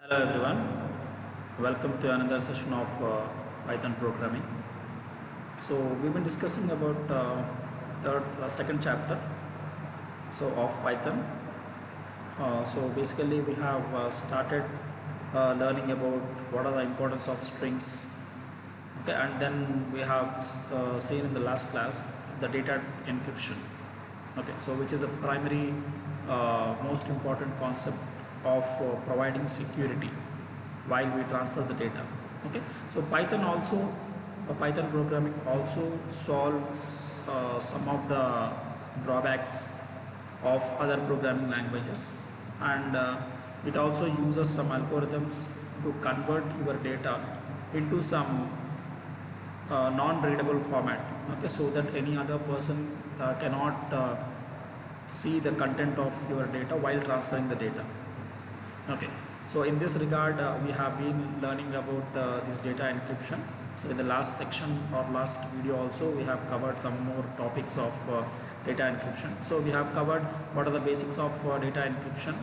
Hello everyone, welcome to another session of Python programming. So we've been discussing about second chapter of Python. So basically we have started learning about what are the importance of strings. Okay, and then we have seen in the last class the data encryption. Okay, so which is a primary most important concept of providing security while we transfer the data. Okay, so Python programming also solves some of the drawbacks of other programming languages, and it also uses some algorithms to convert your data into some non-readable format, okay, so that any other person cannot see the content of your data while transferring the data. Okay, so in this regard we have been learning about this data encryption. So in the last section or last video also we have covered some more topics of data encryption. So we have covered what are the basics of data encryption,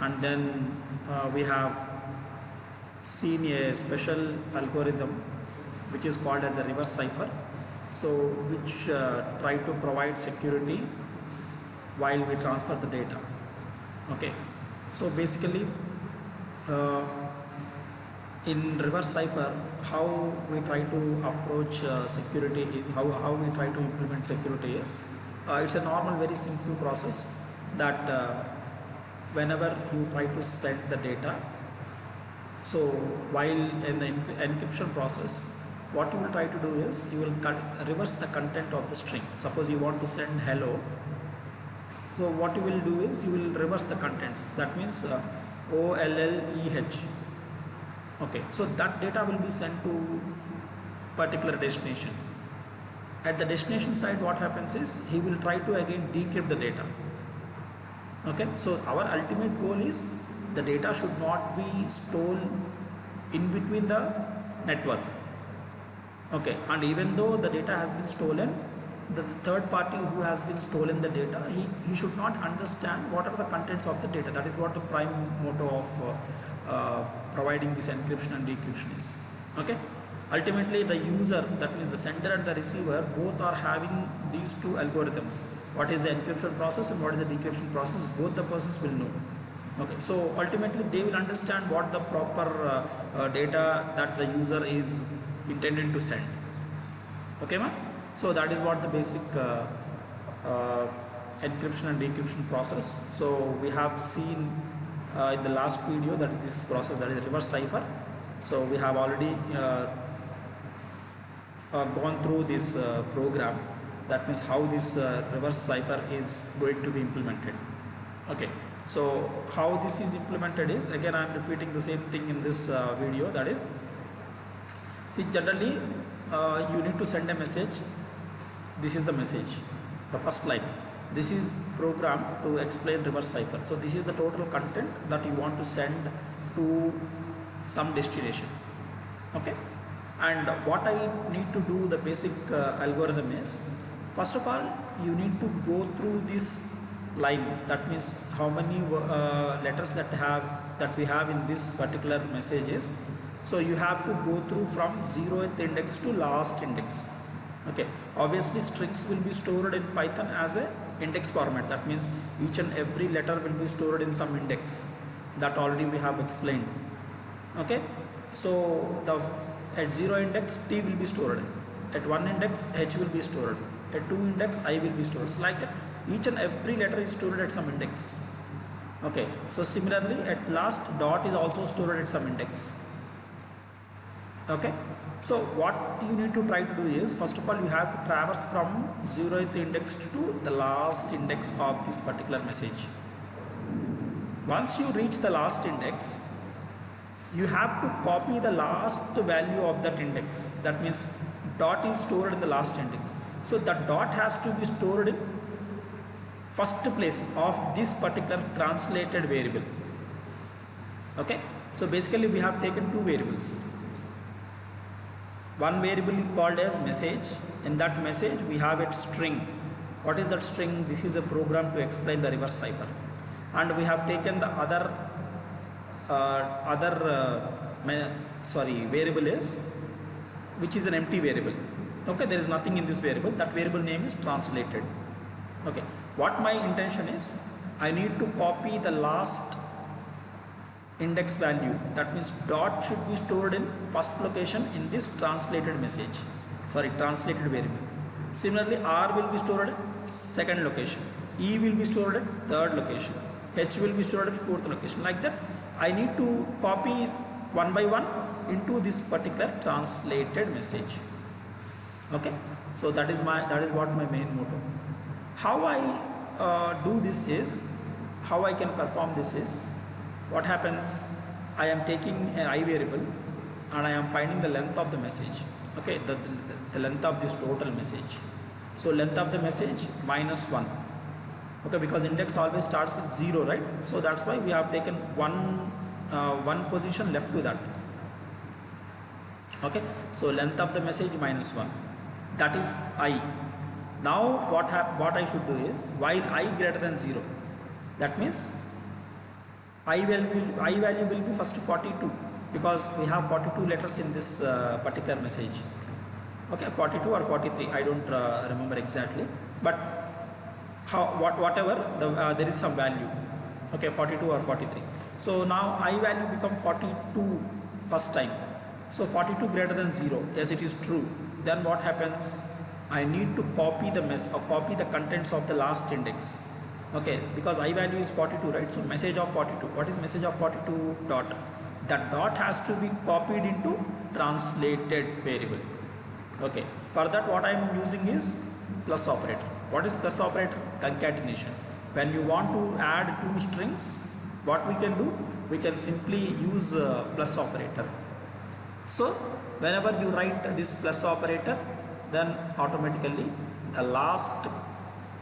and then we have seen a special algorithm which is called as a reverse cipher, so which try to provide security while we transfer the data. Okay, so basically in reverse cipher, how we try to approach security is how we try to implement security is it's a normal very simple process that whenever you try to send the data, so while in the encryption process, what you will try to do is you will reverse the content of the string. Suppose you want to send hello, so what you will do is you will reverse the contents. That means OLLEH. Okay, so that data will be sent to particular destination. At the destination side, what happens is he will try to again decrypt the data. Okay, so our ultimate goal is the data should not be stolen in between the network. Okay, and even though the data has been stolen, the third party who has been stolen the data, he should not understand what are the contents of the data. That is what the prime motto of providing this encryption and decryption is. Okay, ultimately the user, that means the sender and the receiver, both are having these two algorithms. What is the encryption process and what is the decryption process, both the persons will know. Okay, so ultimately they will understand what the proper data that the user is intended to send. Okay, ma'am? So that is what the basic encryption and decryption process. So we have seen in the last video that this process, that is reverse cipher. So we have already gone through this program. That means how this reverse cipher is going to be implemented. Okay, so how this is implemented is, again I am repeating the same thing in this video. That is, see, generally you need to send a message. This is the message, the first line. This is programmed to explain reverse cipher. So this is the total content that you want to send to some destination. Okay, and what I need to do, the basic algorithm is, first of all you need to go through this line. That means how many letters that we have in this particular messages. So you have to go through from 0th index to last index. Okay, obviously strings will be stored in Python as a index format. That means each and every letter will be stored in some index, that already we have explained. Okay, so at 0 index T will be stored, at 1 index H will be stored, at 2 index I will be stored. So like that, each and every letter is stored at some index. Okay, so similarly at last dot is also stored at some index. Okay, so what you need to try to do is, first of all you have to traverse from 0th index to the last index of this particular message. Once you reach the last index, you have to copy the last value of that index. That means dot is stored in the last index, so that dot has to be stored in first place of this particular translated variable. Okay, so basically we have taken two variables. One variable is called as message. In that message we have a string. What is that string? This is a program to explain the reverse cipher. And we have taken the other other variable is, which is an empty variable. Okay, there is nothing in this variable. That variable name is translated. Okay, what my intention is, I need to copy the last index value. That means dot should be stored in first location in this translated message, translated variable. Similarly, R will be stored at second location, E will be stored at third location, H will be stored at fourth location. Like that, I need to copy one by one into this particular translated message. Okay, so that is what my main motto. How I do this is, how I can perform this is, what happens, I am taking an I variable and I am finding the length of the message. Okay, the length of this total message. So length of the message -1. Okay, because index always starts with 0, right? So that's why we have taken one position left to that. Okay, so length of the message -1, that is I. Now what I should do is, while I greater than 0, that means I value will be first 42, because we have 42 letters in this particular message. Okay, 42 or 43, I don't remember exactly, but whatever there is some value. Okay, 42 or 43. So now I value become 42 first time. So 42 greater than 0, yes, it is true. Then what happens, I need to copy the contents of the last index. Okay, because I value is 42, right? So message of 42, what is message of 42? Dot. That dot has to be copied into translated variable. Okay, for that what I am using is plus operator. What is plus operator? Concatenation. When you want to add two strings, what we can do, we can simply use plus operator. So whenever you write this plus operator, then automatically the last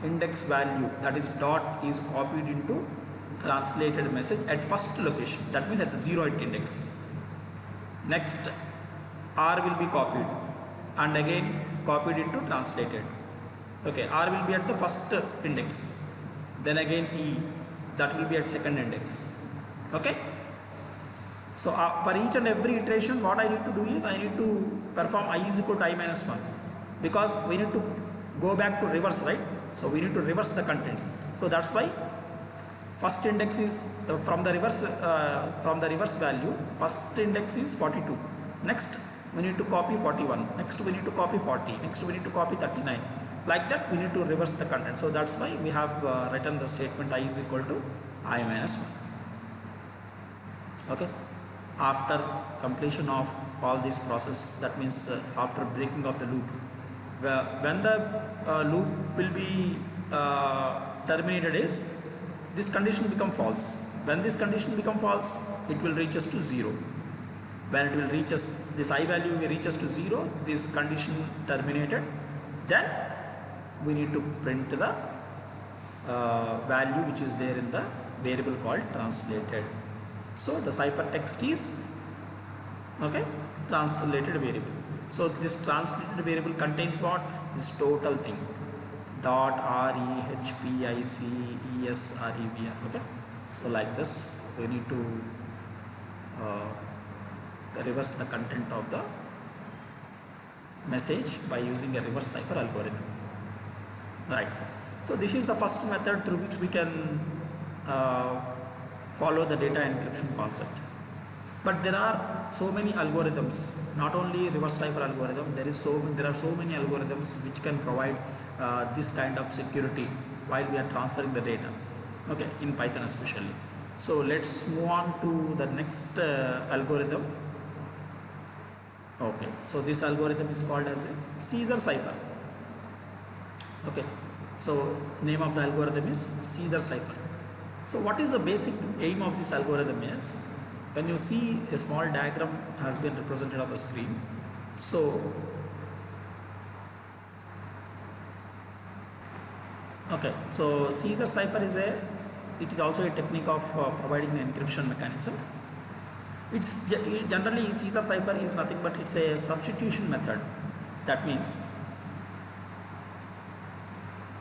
index value, that is dot, is copied into translated message at first location, that means at the 0th index. Next, R will be copied and again copied into translated. Okay, R will be at the first index, then again E, that will be at second index. Okay, so for each and every iteration, what I need to do is, I need to perform I is equal to I-1, because we need to go back to reverse, right? So we need to reverse the contents. So that's why first index is from the reverse value, first index is 42. Next we need to copy 41. Next we need to copy 40. Next we need to copy 39. Like that we need to reverse the content. So that's why we have written the statement I is equal to I-1. Okay. After completion of all this process, that means after breaking of the loop, when the loop will be terminated is, this condition become false. When this condition become false, it will reach us to 0. When it will reach us, this I value will reach us to 0, this condition terminated, then we need to print the value which is there in the variable called translated. So the ciphertext is, okay, translated variable. So this translated variable contains what? This total thing, dot, R, E, H, P, I, C, E, S, R, E, V, R. Okay, so like this we need to reverse the content of the message by using a reverse cipher algorithm, right? So this is the first method through which we can follow the data encryption concept. But there are so many algorithms, not only reverse cipher algorithm, there are so many algorithms which can provide this kind of security while we are transferring the data, okay, in Python especially. So let's move on to the next algorithm. Okay, so this algorithm is called as a Caesar cipher. Okay, so name of the algorithm is Caesar cipher. So what is the basic aim of this algorithm is, when you see a small diagram has been represented on the screen. So okay, so Caesar cipher is also a technique of providing the encryption mechanism. It's generally Caesar cipher is nothing but it's a substitution method. That means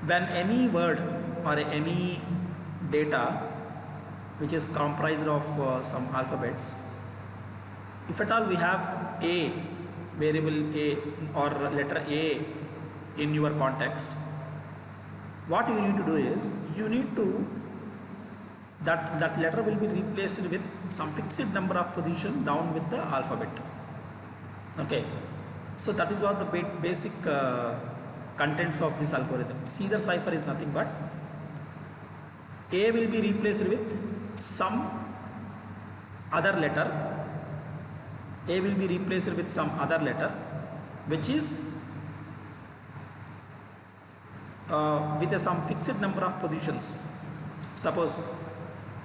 when any word or any data which is comprised of some alphabets. If at all we have a variable a or letter a in your context, what you need to do is you need to that letter will be replaced with some fixed number of position down with the alphabet. Okay, so that is what the basic contents of this algorithm. Caesar cipher is nothing but a will be replaced with some other letter. A will be replaced with some other letter which is with some fixed number of positions. Suppose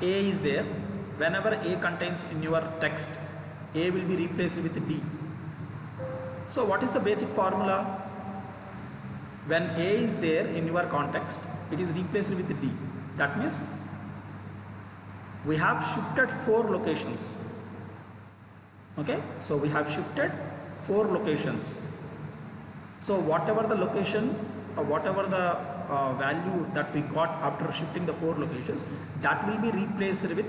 A is there, whenever A contains in your text, A will be replaced with D. So what is the basic formula? When A is there in your context, it is replaced with D. That means we have shifted 4 locations. Okay, so we have shifted 4 locations. So whatever the location or whatever the value that we got after shifting the 4 locations, that will be replaced with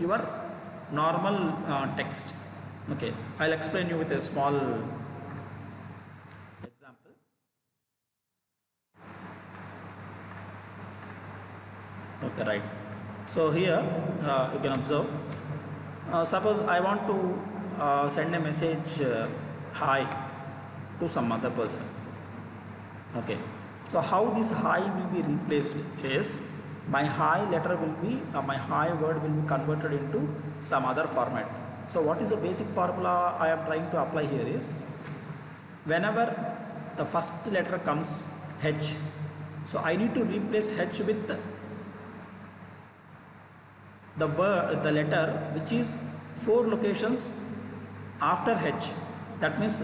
your normal text. Okay, I'll explain you with a small example. Okay, right. So here you can observe, suppose I want to send a message hi to some other person. Okay, so how this hi will be replaced is my hi letter will be my hi word will be converted into some other format. So what is the basic formula I am trying to apply here is, whenever the first letter comes H, so I need to replace H with the letter which is 4 locations after H. That means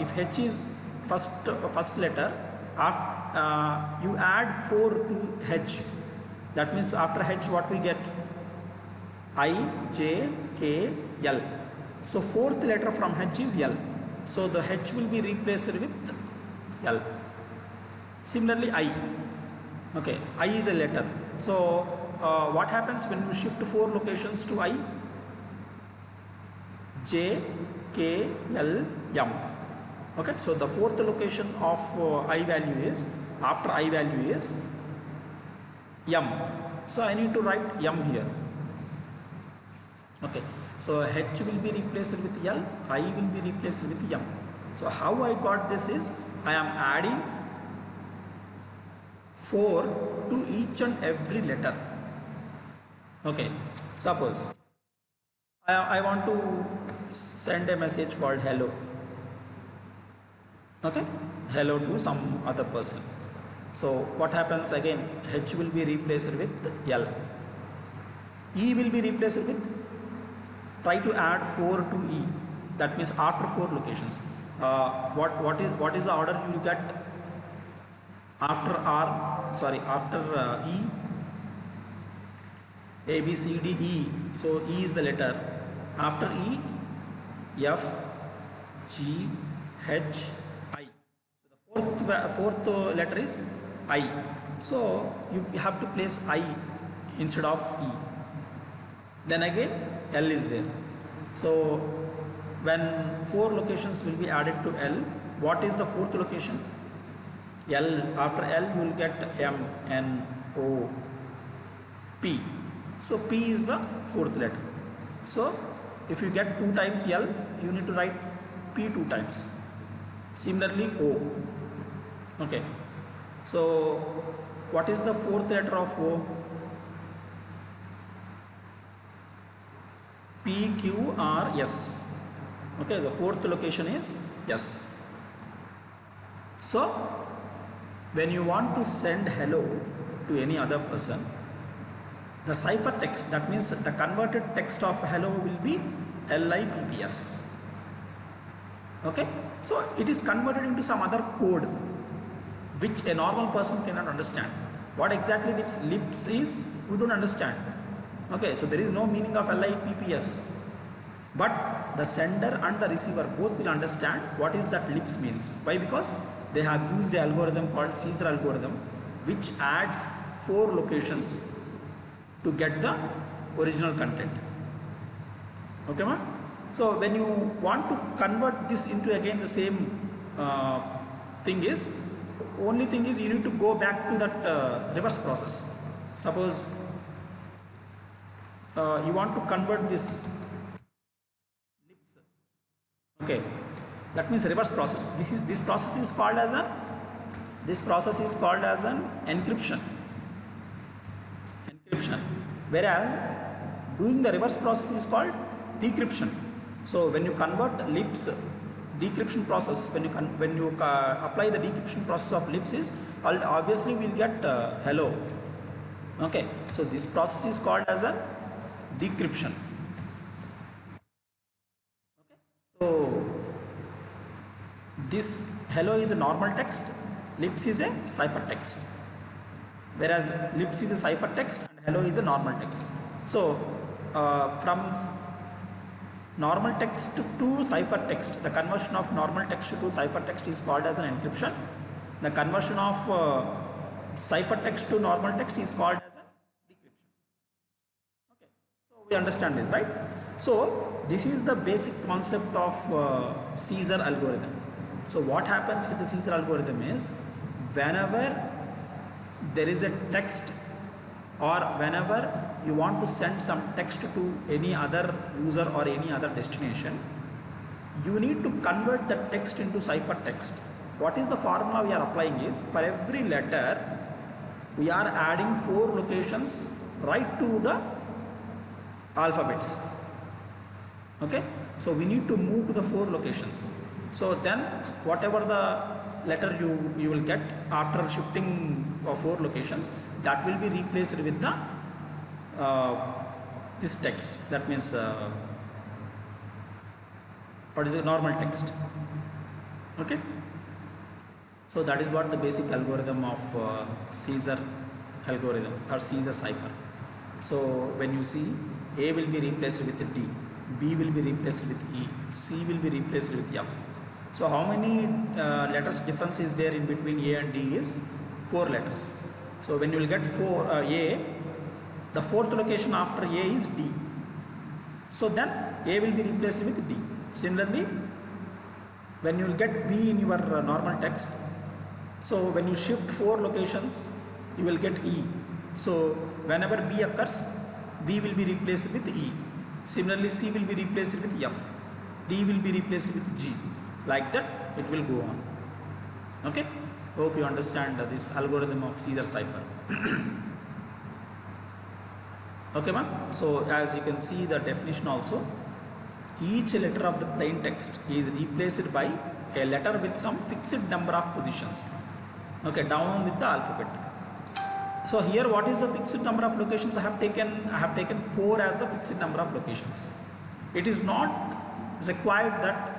if H is first letter, you add 4 to H. That means after H what we get? I, J, K, L. So 4th letter from H is L. So the H will be replaced with L. Similarly I. Okay, I is a letter. So what happens when you shift 4 locations to I? J, K, L, M. Okay, so the 4th location of I value is, after I value is M. So I need to write M here. Okay, so H will be replaced with L, I will be replaced with M. So how I got this is, I am adding 4 to each and every letter. Okay, suppose I want to send a message called hello. Okay, hello to some other person. So what happens again? H will be replaced with L. E will be replaced with, try to add 4 to E. That means after 4 locations. What is the order you will get after after E? A, B, C, D, E. So E is the letter. After E, F, G, H, I. So the fourth letter is I. So you have to place I instead of E. Then again L is there. So when 4 locations will be added to L, what is the 4th location? L. After L you will get M, N, O, P. So P is the 4th letter. So if you get 2 times L, you need to write P 2 times. Similarly O. Okay. So what is the 4th letter of O? P, Q, R, S. Okay, the 4th location is S. So when you want to send hello to any other person, the cipher text, that means the converted text of hello will be LIPPS. Okay, so it is converted into some other code which a normal person cannot understand. What exactly this lips is, we don't understand. Okay, so there is no meaning of LIPPS, but the sender and the receiver both will understand what is that lips means. Why? Because they have used an algorithm called Caesar algorithm, which adds 4 locations to get the original content. Okay, ma? So when you want to convert this into again the same thing is, only thing is you need to go back to that reverse process. Suppose you want to convert this lips. Okay, that means reverse process. This process is called as an encryption. Whereas doing the reverse process is called decryption. So when you convert lips, decryption process, when you apply the decryption process of lips is obviously we'll get hello. Okay, so this process is called as a decryption. Okay, so this hello is a normal text, lips is a ciphertext. Whereas lips is a ciphertext and hello is a normal text. So from normal text to ciphertext, the conversion of normal text to ciphertext is called as an encryption. The conversion of ciphertext to normal text is called as a decryption. Okay, so we understand this, right? So this is the basic concept of Caesar algorithm. So what happens with the Caesar algorithm is, whenever there is a text or whenever you want to send some text to any other user or any other destination, you need to convert the text into ciphertext. What is the formula we are applying is, for every letter we are adding 4 locations right to the alphabets. Okay, so we need to move to the 4 locations. So then whatever the letter you will get after shifting for 4 locations, that will be replaced with the this text. That means what is a normal text. Okay, so that is what the basic algorithm of Caesar algorithm or Caesar cipher. So when you see A will be replaced with D, B will be replaced with E, C will be replaced with F. So how many letters difference is there in between A and D is 4 letters. So when you will get A, the 4th location after A is D. So then A will be replaced with D. Similarly, when you will get B in your normal text, so when you shift 4 locations, you will get E. So whenever B occurs, B will be replaced with E. Similarly, C will be replaced with F. D will be replaced with G. Like that, it will go on. Okay? Hope you understand this algorithm of Caesar cipher. Okay, ma'am? So as you can see the definition also, each letter of the plain text is replaced by a letter with some fixed number of positions. Okay, down with the alphabet. So here what is the fixed number of locations I have taken 4 as the fixed number of locations. It is not required that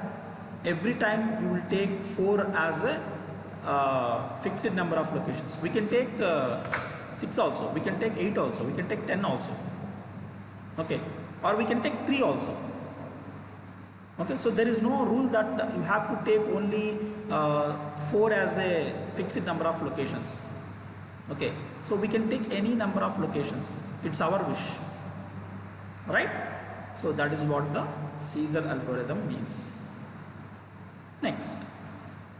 every time you will take 4 as a fixed number of locations. We can take 6 also, we can take 8 also, we can take 10 also. Okay, or we can take 3 also. Okay, so there is no rule that you have to take only 4 as a fixed number of locations. Okay, so we can take any number of locations. It's our wish, right? So that is what the Caesar algorithm means. Next,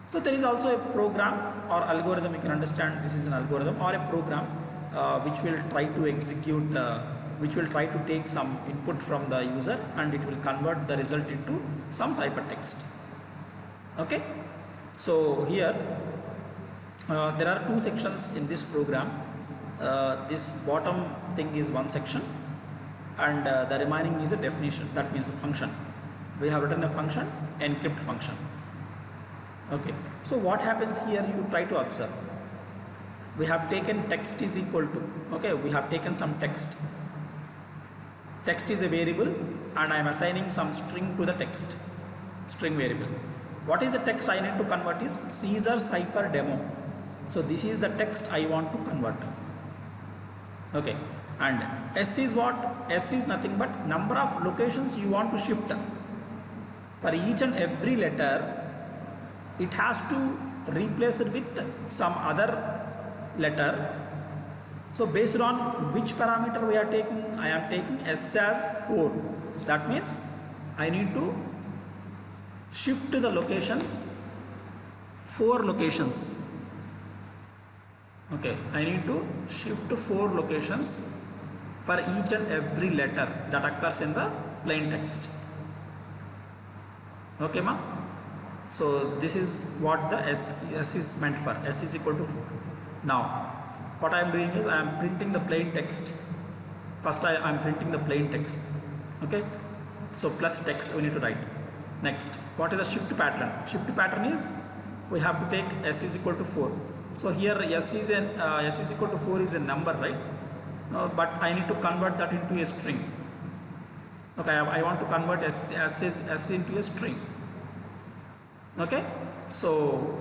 so there is also a program or algorithm. You can understand this is an algorithm or a program which will try to execute, which will try to take some input from the user and it will convert the result into some ciphertext. Okay, so here there are 2 sections in this program. This bottom thing is 1 section and the remaining is a definition, that means a function. We have written a function, encrypt function. Okay, so what happens here, you try to observe. We have taken text is equal to, okay, we have taken some text. Text is a variable and I am assigning some string to the text, string variable. What is the text I need to convert is Caesar cipher demo. So this is the text I want to convert. Okay, and S is what? S is nothing but number of locations you want to shift. For each and every letter, it has to replace it with some other letter So based on which parameter we are taking, I am taking s as 4. That means I need to shift the locations, 4 locations. Okay, I need to shift 4 locations for each and every letter that occurs in the plain text. Okay, ma? So this is what the S is meant for. S is equal to 4. Now, what I am doing is I am printing the plain text. First I am printing the plain text. Okay, so plus text we need to write. Next, what is the shift pattern? Shift pattern is we have to take S is equal to 4. So here S is equal to 4 is a number, right? But I need to convert that into a string. Okay, I want to convert S into a string. Okay, so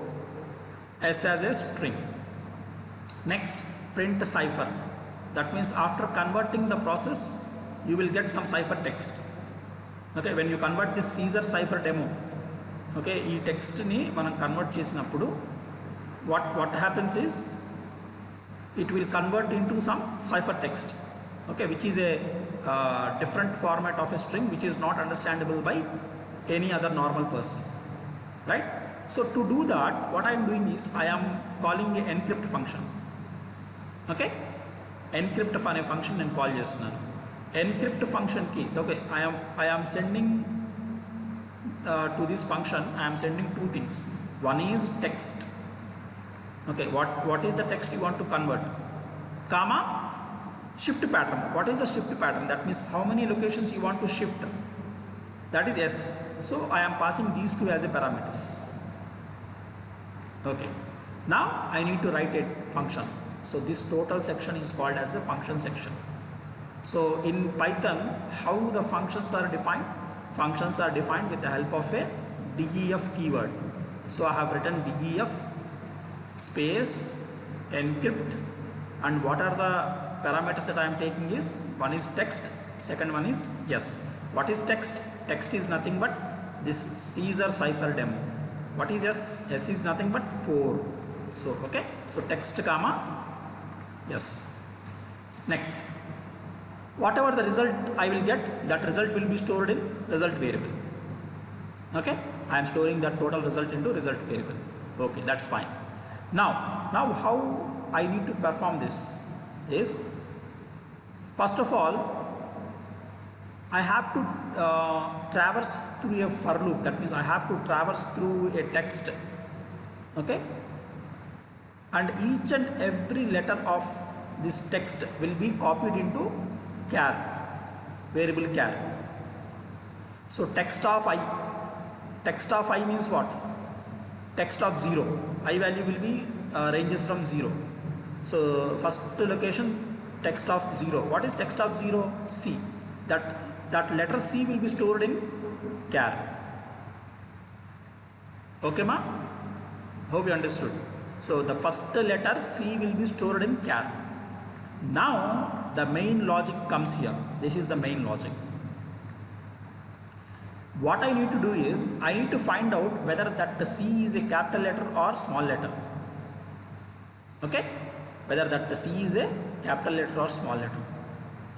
S as a string. Next, print cipher. That means after converting the process, you will get some cipher text. Okay, when you convert this Caesar cipher demo, okay, ee text ni manam convert chesinappudu what happens is it will convert into some cipher text, okay, which is a different format of a string which is not understandable by any other normal person, right? So to do that, what I am doing is I am calling a encrypt function. Okay, encrypt అనే function నేను call చేస్తున్నాను. encrypt ఫంక్షన్కి okay, I am sending to this function I am sending 2 things. One is text. Okay, what is the text you want to convert, comma shift pattern. What is the shift pattern? That means how many locations you want to shift, that is S. So I am passing these 2 as a parameters. Okay, now I need to write a function. So this total section is called as a function section. So in Python, how the functions are defined? Functions are defined with the help of a def keyword. So I have written def space encrypt, and what are the parameters that I am taking is, one is text, second one is yes. What is text? Text is nothing but this Caesar cipher demo. What is S? S is nothing but 4. So okay, so text comma yes. Next, whatever the result I will get, that result will be stored in result variable. Okay, I am storing that total result into result variable. Okay, that's fine. Now how I need to perform this is, first of all I have to traverse through a for loop. That means I have to traverse through a text. Okay, and each and every letter of this text will be copied into char, variable char. So text of I means what? Text of 0, I value will be ranges from 0. So first location text of 0. What is text of 0? C. That letter C will be stored in char. Okay ma? Hope you understood. So the first letter C will be stored in char. Now the main logic comes here. This is the main logic. What I need to do is I need to find out whether that C is a capital letter or small letter. Okay, whether that C is a capital letter or small letter.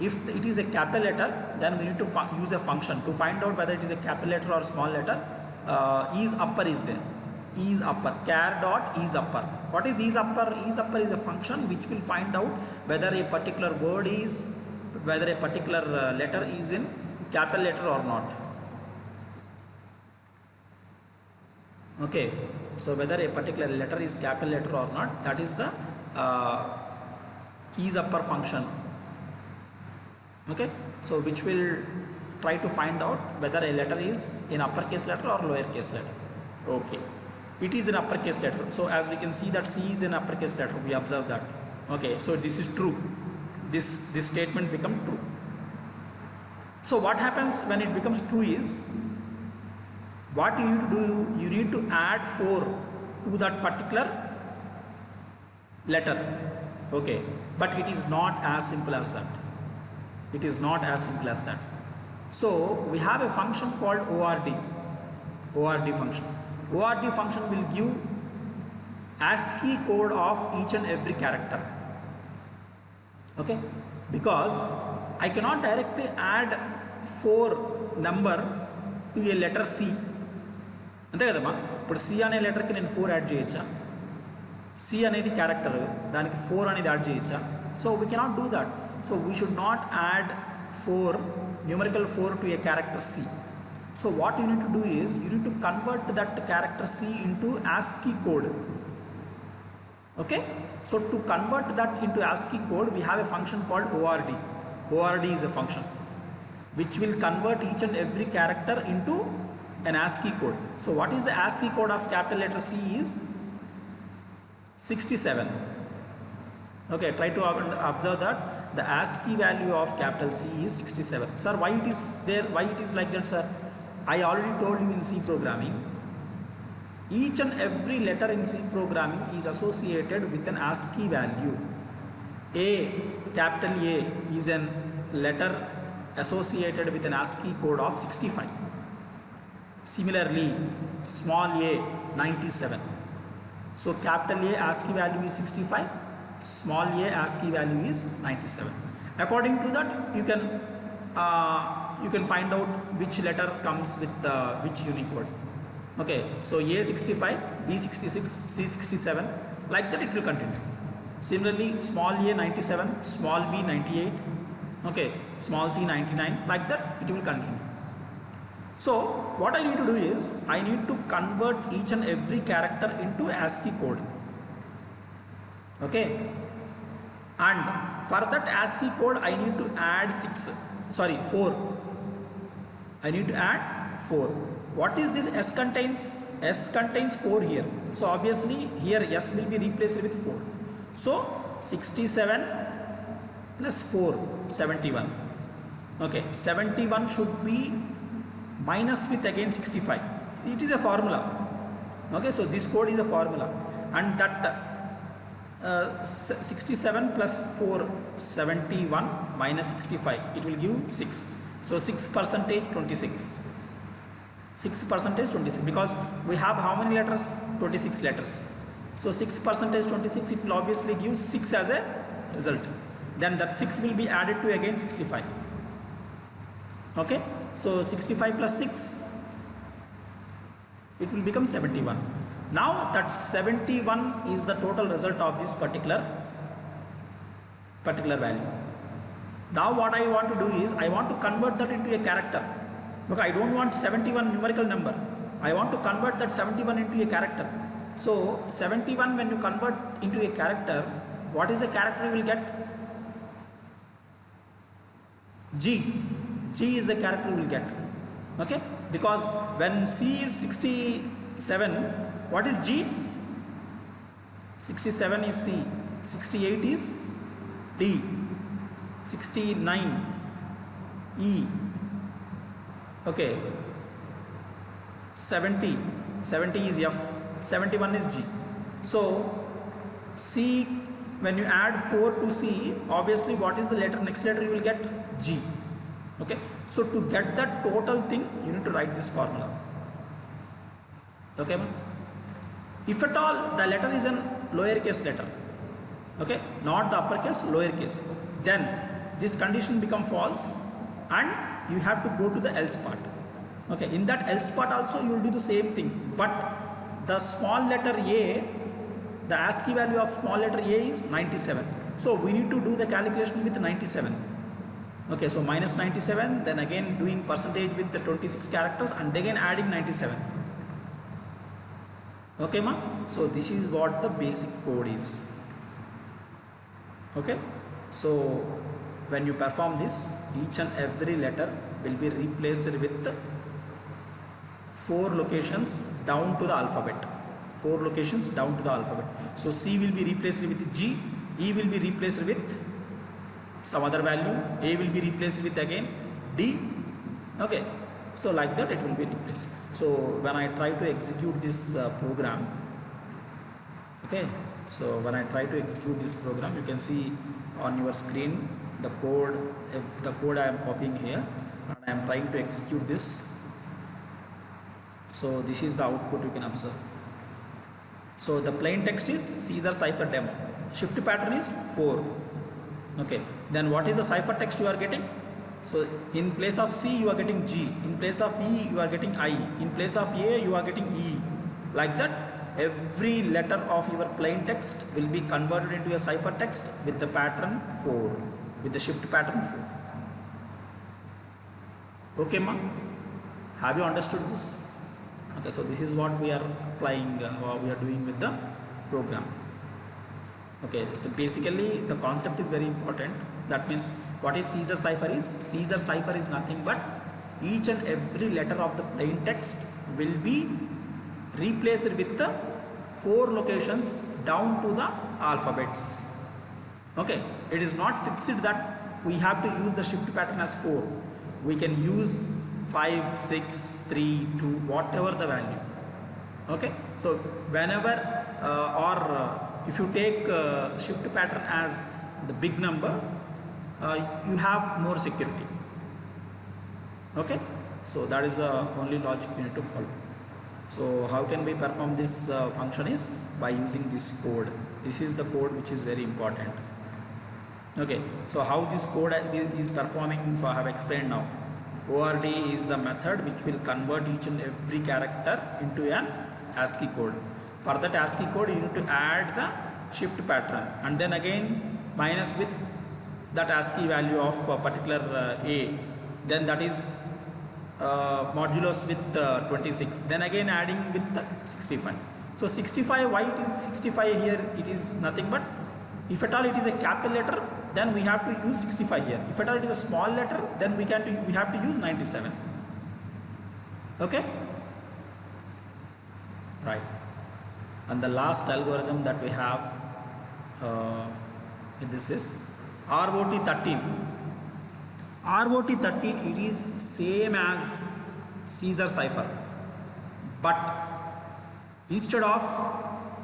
If it is a capital letter, then we need to use a function to find out whether it is a capital letter or small letter. Is upper is there. Is upper, char dot is upper. What is upper? Is upper is a function which will find out whether a particular word is, whether a particular letter is in capital letter or not. Okay, so whether a particular letter is capital letter or not, that is the is upper function. Okay, so which will try to find out whether a letter is in uppercase letter or lowercase letter. Okay, it is an uppercase letter. So as we can see that C is an uppercase letter, we observe that. Okay, so this is true. This statement becomes true. So what happens when it becomes true is, what you need to do, you need to add 4 to that particular letter. Okay, but it is not as simple as that. It is not as simple as that. So we have a function called ORD function. ORD function will give ASCII code of each and every character. Okay, because I cannot directly add 4 number to a letter C. అంతే కదమ్మా. ఇప్పుడు C అనే లెటర్కి నేను 4 add చేయొచ్చా? C అనేది character, దానికి 4 అనేది add చేయొచ్చా? So we cannot do that. So we should not add 4 numerical 4 to a character C. So what you need to do is you need to convert that character C into ASCII code. Okay, so to convert that into ASCII code we have a function called ORD. ORD is a function which will convert each and every character into an ASCII code. So what is the ASCII code of capital letter C is 67. Okay, try to observe that the ASCII value of capital C is 67. Sir, why it is there? Why it is like that, sir? I already told you in C programming, each and every letter in C programming is associated with an ASCII value. A, capital A is a letter associated with an ASCII code of 65. Similarly, small a 97. So capital A ASCII value is 65, small a ASCII value is 97. According to that, you can find out which letter comes with which Unicode. Okay, so A 65, B 66, C 67, like that it will continue. Similarly, small a 97, small b 98, okay, small c 99, like that it will continue. So what I need to do is I need to convert each and every character into ASCII code. Okay, and for that ASCII code I need to add 4. I need to add 4. What is this S contains? S contains 4 here. So obviously here S will be replaced with 4. So 67 plus 4, 71. Okay, 71 should be minus with again 65. It is a formula. Okay, so this code is a formula, and that 67 plus 4, 71 minus 65, it will give 6. So 6% 26. 6% 26, because we have how many letters? 26 letters. So 6% 26, it will obviously give 6 as a result. Then that 6 will be added to again 65. Okay, so 65 plus 6, it will become 71. Now that 71 is the total result of this particular value. Now what I want to do is I want to convert that into a character. Okay, I don't want 71 numerical number. I want to convert that 71 into a character. So 71 when you convert into a character, what is the character you will get? G. G is the character you will get. Okay, because when C is 67, what is G? 67 is C, 68 is D, 69 E. Okay, 70 is F, 71 is G. So C, when you add 4 to C, obviously what is the next letter you will get? G. Okay, so to get that total thing you need to write this formula. Okay, if at all the letter is a lowercase letter, okay, not the uppercase, lowercase, then this condition become false and you have to go to the else part. Okay, in that else part also you will do the same thing, but the small letter A, the ASCII value of small letter A is 97. So we need to do the calculation with 97. Okay, so minus 97, then again doing percentage with the 26 characters and again adding 97. Okay, ma? So this is what the basic code is. Okay, so when you perform this, each and every letter will be replaced with 4 locations down to the alphabet. 4 locations down to the alphabet. So C will be replaced with G, E will be replaced with some other value, A will be replaced with again D. Okay, so like that it will be replaced. So when I try to execute this program, okay, so when I try to execute this program, you can see on your screen the code I am copying here and I am trying to execute this. So this is the output you can observe. So the plain text is Caesar cipher demo. Shift pattern is 4. Okay, then what is the ciphertext you are getting? So in place of C you are getting G, in place of E you are getting I, in place of A you are getting E. Like that, every letter of your plain text will be converted into a ciphertext with the pattern 4, with the shift pattern 4. Okay, ma? Have you understood this? Okay, so this is what we are applying, we are doing with the program. Okay, so basically the concept is very important. That means what is Caesar cipher is? Caesar cipher is nothing but each and every letter of the plain text will be replaced with the 4 locations down to the alphabets. Okay, it is not fixed that we have to use the shift pattern as 4. We can use 5, 6, 3, 2, whatever the value. Okay, so whenever if you take shift pattern as the big number, you have more security. Okay, so that is the only logic you need to follow. So how can we perform this function is by using this code. This is the code which is very important. Okay, so how this code is performing, so I have explained now. ORD is the method which will convert each and every character into an ASCII code. For that ASCII code you need to add the shift pattern and then again minus with that ASCII value of a particular A, then that is modulus with 26, then again adding with 65. So 65, why it is 65 here? It is nothing but if at all it is a capital letter, then we have to use 65 here. If at all it is a small letter, then we have to use 97. Okay, right. And the last algorithm that we have this is ROT 13. ROT 13, it is same as Caesar cipher, but instead of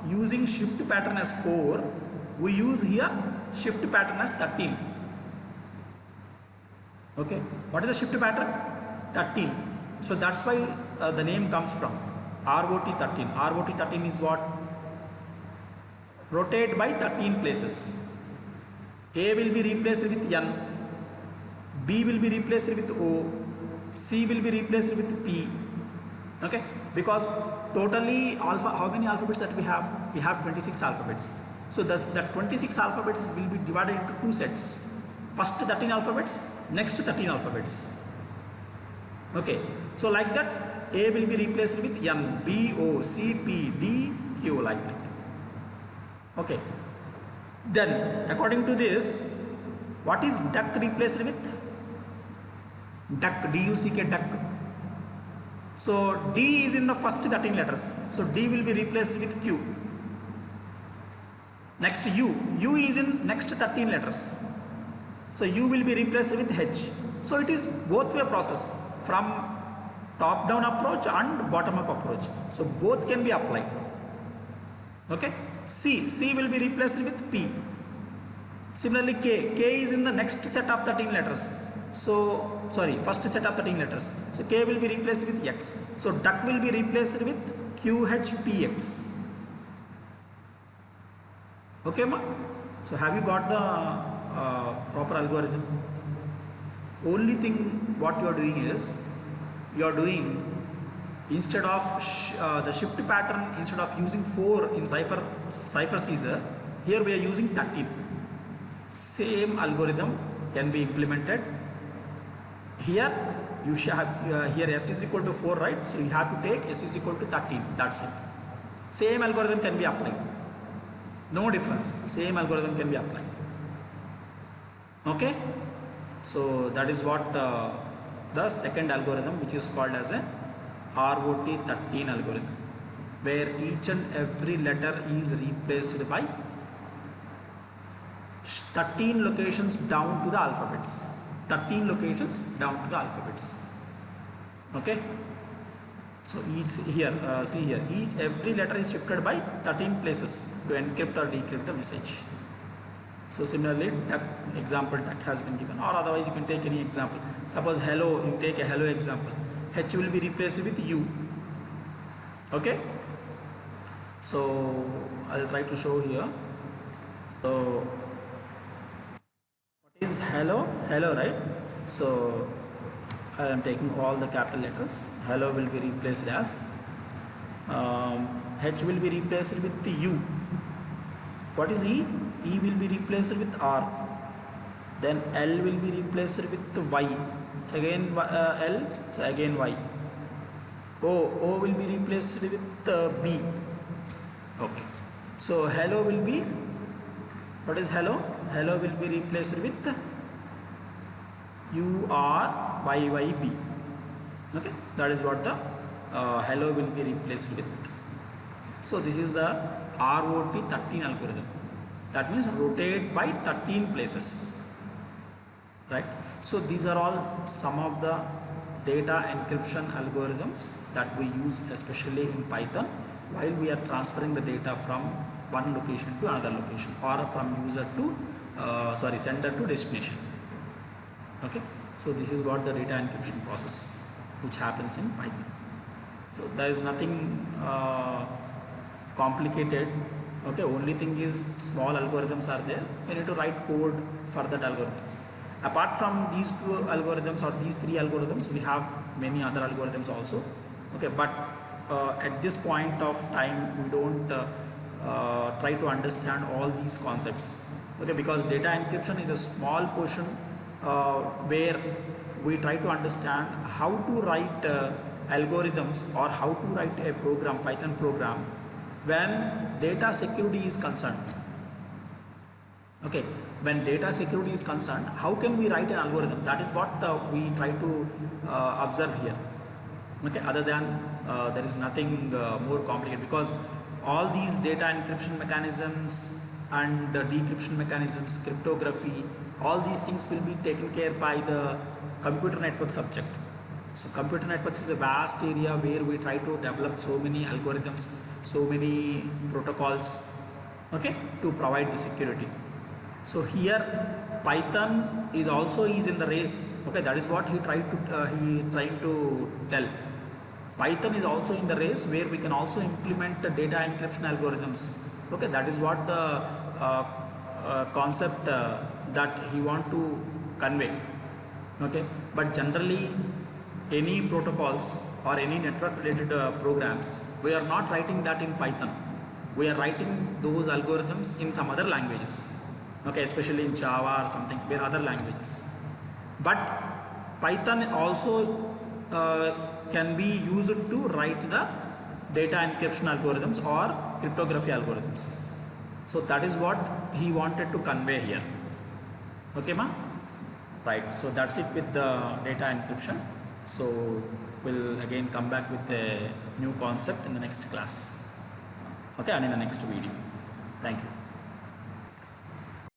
using shift pattern as 4, we use here shift pattern as 13. Okay, what is the shift pattern? 13. So that's why the name comes from ROT 13. ROT 13 is what? Rotate by 13 places. A will be replaced with N, B will be replaced with O, C will be replaced with P. Okay, because totally how many alphabets that we have? We have 26 alphabets. So that 26 alphabets will be divided into 2 sets. First 13 alphabets, next 13 alphabets. Okay, so like that A will be replaced with N, B, O, C, P, D, Q, like that. Okay, then according to this, what is duck replaced with? Duck, D-U-C-K, duck. So D is in the first 13 letters, so D will be replaced with Q. Next U is in next 13 letters, so U will be replaced with H. So it is both way process, from top down approach and bottom up approach, so both can be applied. Okay, C will be replaced with P. Similarly K is in the next set of 13 letters, so sorry, first set of 13 letters, so K will be replaced with X. So duck will be replaced with QHPX. Okay, ma? So have you got the proper algorithm? Only thing what you are doing is, you are doing, instead of the shift pattern, instead of using 4 in cipher Caesar, here we are using 13. Same algorithm can be implemented. Here you should have here S is equal to 4, right? So you have to take S is equal to 13. That's it. Same algorithm can be applied. No difference. Same algorithm can be applied. Okay. So that is what the second algorithm, which is called as a ROT 13 algorithm, where each and every letter is replaced by 13 locations down to the alphabets. 13 locations down to the alphabets. Okay. So each here, see here, every letter is shifted by 13 places to encrypt or decrypt the message. So similarly, duck example, duck has been given, or otherwise you can take any example. Suppose hello, you take a hello example. H will be replaced with U. Okay. So I'll try to show here. So hello, right? So I am taking all the capital letters. Hello will be replaced as H will be replaced with the U. What is E? E will be replaced with R. Then L will be replaced with the Y. Again L, so again Y. O will be replaced with B. Okay. So hello will be, what is hello? Hello will be replaced with URYYB. Okay, that is what the hello will be replaced with. So this is the ROT 13 algorithm. That means rotate by 13 places, right? So these are all some of the data encryption algorithms that we use especially in Python while we are transferring the data from one location to another location, or from user to sender to destination. Okay, so this is what the data encryption process which happens in Python. So there is nothing complicated. Okay, only thing is small algorithms are there. We need to write code for that algorithms. Apart from these two algorithms or these three algorithms, we have many other algorithms also. Okay, but at this point of time, we don't try to understand all these concepts. Okay, because data encryption is a small portion where we try to understand how to write algorithms or how to write a program, Python program, when data security is concerned. Okay, when data security is concerned, how can we write an algorithm? That is what we try to observe here. Okay, other than there is nothing more complicated, because all these data encryption mechanisms and decryption mechanisms, cryptography, all these things will be taken care by the computer network subject. So computer networks is a vast area where we try to develop so many algorithms, so many protocols, okay, to provide the security. So here Python is also in the race. Okay, that is what he trying to tell. Python is also in the race where we can also implement the data encryption algorithms. Okay, that is what the concept that he want to convey. Okay, but generally any protocols or any network related programs, we are not writing that in Python. We are writing those algorithms in some other languages. Okay, especially in Java or something, where other languages. But Python also can be used to write the data encryption algorithms or cryptography algorithms. So that is what he wanted to convey here. Okay, ma? Right. So that's it with the data encryption. So we'll again come back with a new concept in the next class. Okay, and in the next video. Thank you.